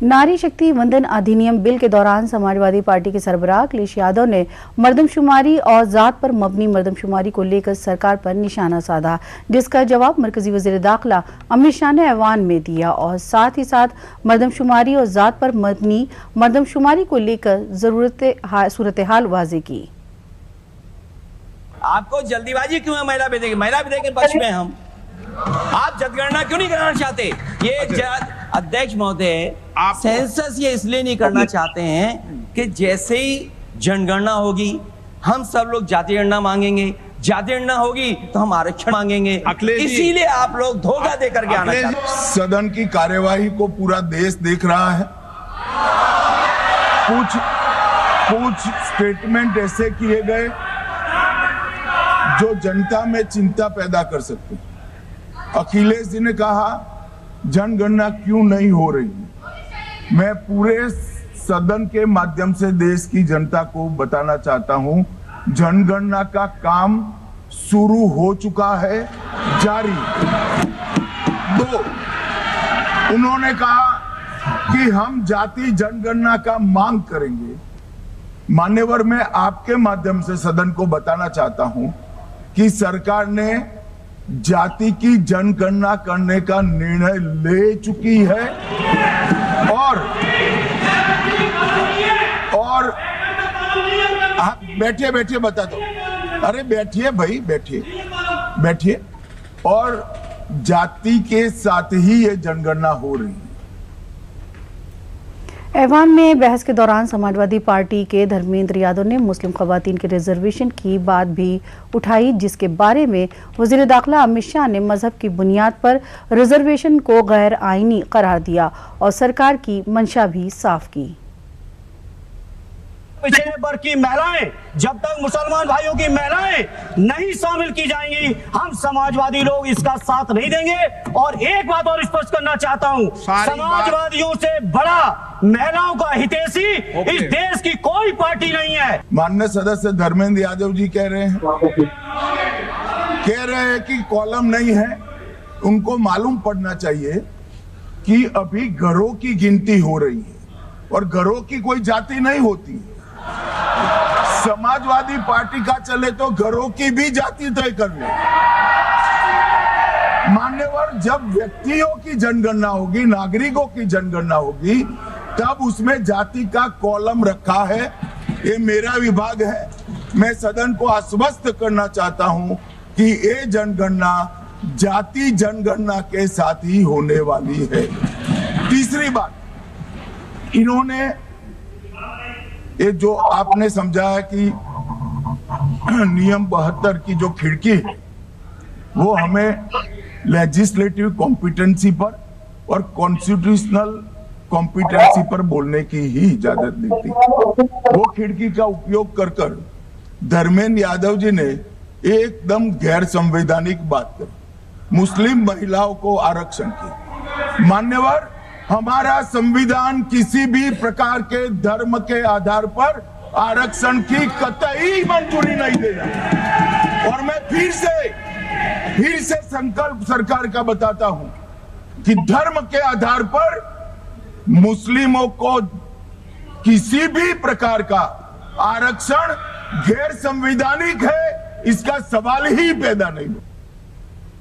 नारी शक्ति वंदन अधिनियम बिल के दौरान समाजवादी पार्टी के सरबराह अखिलेश यादव ने मर्दमशुमारी और जात पर मबनी मर्दमशुमारी को लेकर सरकार पर निशाना साधा, जिसका जवाब मरकजी वज़ीर दाखिला अमित शाह ने ऐवान में दिया और साथ ही साथ मर्दमशुमारी और जात पर मबनी मर्दमशुमारी को लेकर सूरत हाल वाज़ेह की। आपको जल्दीबाजी क्यों है महिला विधेयक के पक्ष में? हम आप जनगणना क्यों नहीं कराना चाहते? ये अध्यक्ष महोदय, सेंसस ये इसलिए नहीं करना चाहते हैं कि जैसे ही जनगणना होगी हम सब लोग जाति गणना मांगेंगे, जाति गणना होगी तो हम आरक्षण मांगेंगे, इसीलिए आप लोग धोखा देकर के आना चाहते हैं। सदन की कार्यवाही को पूरा देश देख रहा है। कुछ स्टेटमेंट ऐसे किए गए जो जनता में चिंता पैदा कर सकते हैं। अखिलेश जी ने कहा जनगणना क्यों नहीं हो रही। मैं पूरे सदन के माध्यम से देश की जनता को बताना चाहता हूं, जनगणना का काम शुरू हो चुका है, जारी। 2, उन्होंने कहा कि हम जाति जनगणना का मांग करेंगे। मान्यवर, मैं आपके माध्यम से सदन को बताना चाहता हूं कि सरकार ने जाति की जनगणना करने का निर्णय ले चुकी है और आप बैठिए बता दो। अरे बैठिए भाई, बैठिए। और जाति के साथ ही ये जनगणना हो रही है। ऐवान में बहस के दौरान समाजवादी पार्टी के धर्मेंद्र यादव ने मुस्लिम खवातीन के रिजर्वेशन की बात भी उठाई, जिसके बारे में वज़ीर दाखिला अमित शाह ने मजहब की बुनियाद पर रिजर्वेशन को गैर आईनी करार दिया और सरकार की मंशा भी साफ की। पिछड़े वर्ग की महिलाएं, जब तक मुसलमान भाइयों की महिलाएं नहीं शामिल की जाएंगी, हम समाजवादी लोग इसका साथ नहीं देंगे। और एक बात और स्पष्ट करना चाहता हूं, समाजवादियों से बड़ा महिलाओं का हितैषी इस देश की कोई पार्टी नहीं है। माननीय सदस्य धर्मेंद्र यादव जी कह रहे हैं कि कॉलम नहीं है। उनको मालूम पड़ना चाहिए कि अभी घरों की गिनती हो रही है और घरों की कोई जाति नहीं होती। समाजवादी पार्टी का चले तो घरों की भी जाति तय कर ले। मान्यवर, जब व्यक्तियों की जनगणना होगी, नागरिकों की जनगणना होगी, तब उसमें जाति का कॉलम रखा है। ये मेरा विभाग है। मैं सदन को आश्वस्त करना चाहता हूं कि ये जनगणना जाति जनगणना के साथ ही होने वाली है। तीसरी बात, इन्होंने ये जो आपने समझाया कि नियम 72 की जो खिड़की है वो हमें लेजिस्लेटिव कॉम्पिटेंसी पर और कॉन्स्टिट्यूशनल कॉम्पिटेंसी पर बोलने की ही इजाजत देती है। वो खिड़की का उपयोग कर धर्मेंद्र यादव जी ने एकदम गैर संवैधानिक बात करी, मुस्लिम महिलाओं को आरक्षण की। मान्यवर, हमारा संविधान किसी भी प्रकार के धर्म के आधार पर आरक्षण की कतई मंजूरी नहीं देगा। और मैं फिर से संकल्प सरकार का बताता हूं कि धर्म के आधार पर मुस्लिमों को किसी भी प्रकार का आरक्षण गैर संवैधानिक है, इसका सवाल ही पैदा नहीं हो।